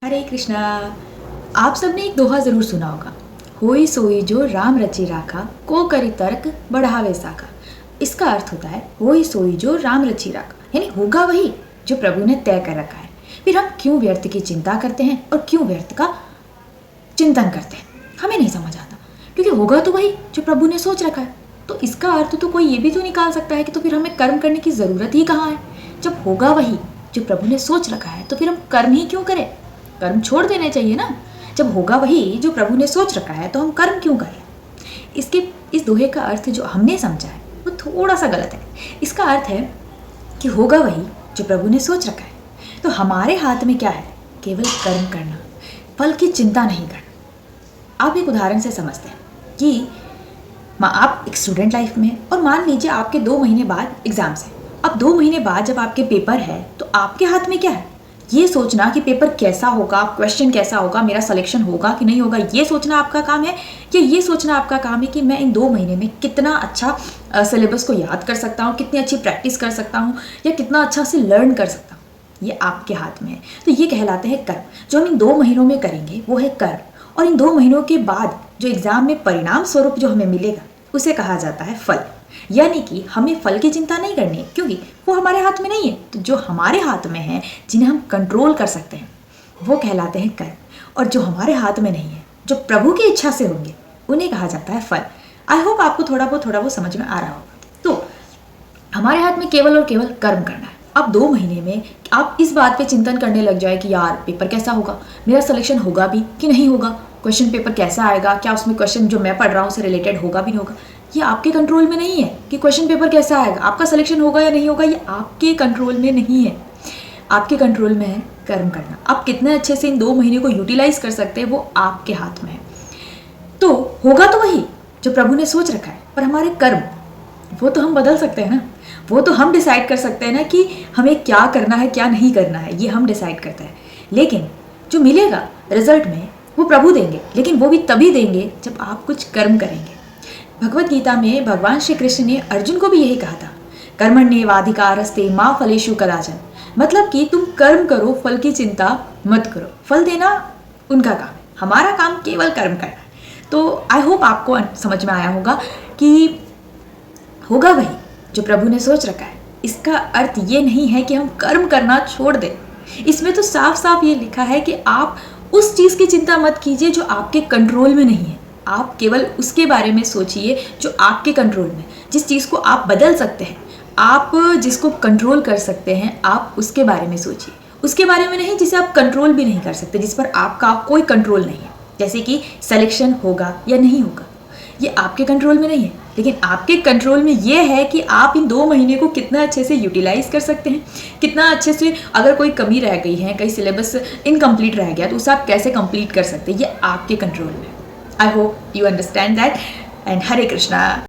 हरे कृष्णा। आप सबने एक दोहा जरूर सुना होगा, होई सोई जो राम रचि राखा, को करी तर्क बढ़ावे साखा। इसका अर्थ होता है होई सोई जो राम रचि राखा, यानी होगा वही जो प्रभु ने तय कर रखा है। फिर हम क्यों व्यर्थ की चिंता करते हैं और क्यों व्यर्थ का चिंतन करते हैं, हमें नहीं समझ आता। क्योंकि होगा तो वही जो प्रभु ने सोच रखा है। तो इसका अर्थ तो कोई ये भी तो निकाल सकता है कि तो फिर हमें कर्म करने की ज़रूरत ही कहाँ है। जब होगा वही जो प्रभु ने सोच रखा है तो फिर हम कर्म ही क्यों करें, कर्म छोड़ देने चाहिए ना। जब होगा वही जो प्रभु ने सोच रखा है तो हम कर्म क्यों करें। इस दोहे का अर्थ जो हमने समझा है वो थोड़ा सा गलत है। इसका अर्थ है कि होगा वही जो प्रभु ने सोच रखा है, तो हमारे हाथ में क्या है, केवल कर्म करना, फल की चिंता नहीं करना। आप एक उदाहरण से समझते हैं कि आप एक स्टूडेंट लाइफ में, और मान लीजिए आपके 2 महीने बाद एग्जाम्स है। अब 2 महीने बाद जब आपके पेपर है तो आपके हाथ में क्या है, ये सोचना कि पेपर कैसा होगा, क्वेश्चन कैसा होगा, मेरा सिलेक्शन होगा कि नहीं होगा, ये सोचना आपका काम है। या ये सोचना आपका काम है कि मैं इन 2 महीने में कितना अच्छा सिलेबस को याद कर सकता हूँ, कितनी अच्छी प्रैक्टिस कर सकता हूँ, या कितना अच्छा से लर्न कर सकता हूँ। ये आपके हाथ में है। तो ये कहलाते हैं कर्म। जो हम इन 2 महीनों में करेंगे वो है कर्म, और इन 2 महीनों के बाद जो एग्जाम में परिणाम स्वरूप जो हमें मिलेगा उसे कहा जाता है फल। यानी कि हमें फल की चिंता नहीं करनी है, क्योंकि वो हमारे हाथ में नहीं है। तो जो हमारे हाथ में है, जिन्हें हम कंट्रोल कर सकते हैं, वो कहलाते हैं कर्म। और जो हमारे हाथ में नहीं है, जो प्रभु की इच्छा से होंगे, उन्हें कहा जाता है फल। आई होप आपको थोड़ा बहुत समझ में आ रहा होगा। तो हमारे हाथ में केवल और केवल कर्म करना है। अब 2 महीने में आप इस बात पे चिंतन करने लग जाए कि यार पेपर कैसा होगा, मेरा सिलेक्शन होगा भी कि नहीं होगा, क्वेश्चन पेपर कैसा आएगा, क्या उसमें क्वेश्चन जो मैं पढ़ रहा हूँ उससे रिलेटेड होगा भी नहीं होगा। ये आपके कंट्रोल में नहीं है कि क्वेश्चन पेपर कैसा आएगा, आपका सिलेक्शन होगा या नहीं होगा, ये आपके कंट्रोल में नहीं है। आपके कंट्रोल में है कर्म करना। आप कितने अच्छे से इन 2 महीने को यूटिलाइज कर सकते हैं वो आपके हाथ में है। तो होगा तो वही जो प्रभु ने सोच रखा है, पर हमारे कर्म वो तो हम बदल सकते हैं ना। वो तो हम डिसाइड कर सकते हैं ना कि हमें क्या करना है क्या नहीं करना है, ये हम डिसाइड करते हैं। लेकिन जो मिलेगा रिजल्ट में वो प्रभु देंगे, लेकिन वो भी तभी देंगे जब आप कुछ कर्म करेंगे। भगवत गीता में भगवान श्री कृष्ण ने अर्जुन को भी यही कहा था, कर्मण्येवाधिकारस्ते मा फलेषु कदाचन। मतलब कि तुम कर्म करो, फल की चिंता मत करो। फल देना उनका काम है, हमारा काम केवल कर्म करना है। तो आई होप आपको समझ में आया होगा कि होगा वही जो प्रभु ने सोच रखा है। इसका अर्थ ये नहीं है कि हम कर्म करना छोड़ दें। इसमें तो साफ साफ ये लिखा है कि आप उस चीज़ की चिंता मत कीजिए जो आपके कंट्रोल में नहीं है। आप केवल उसके बारे में सोचिए जो आपके कंट्रोल में, जिस चीज़ को आप बदल सकते हैं, आप जिसको कंट्रोल कर सकते हैं, आप उसके बारे में सोचिए। उसके बारे में नहीं जिसे आप कंट्रोल भी नहीं कर सकते, जिस पर आपका कोई कंट्रोल नहीं है। जैसे कि सिलेक्शन होगा या नहीं होगा, ये आपके कंट्रोल में नहीं है। लेकिन आपके कंट्रोल में ये है कि आप इन 2 महीने को कितना अच्छे से यूटिलाइज कर सकते हैं, कितना अच्छे से, अगर कोई कमी रह गई है, कहीं सिलेबस इनकम्प्लीट रह गया तो उसे आप कैसे कंप्लीट कर सकते हैं, ये आपके कंट्रोल में। I hope you understand that. And Hare Krishna.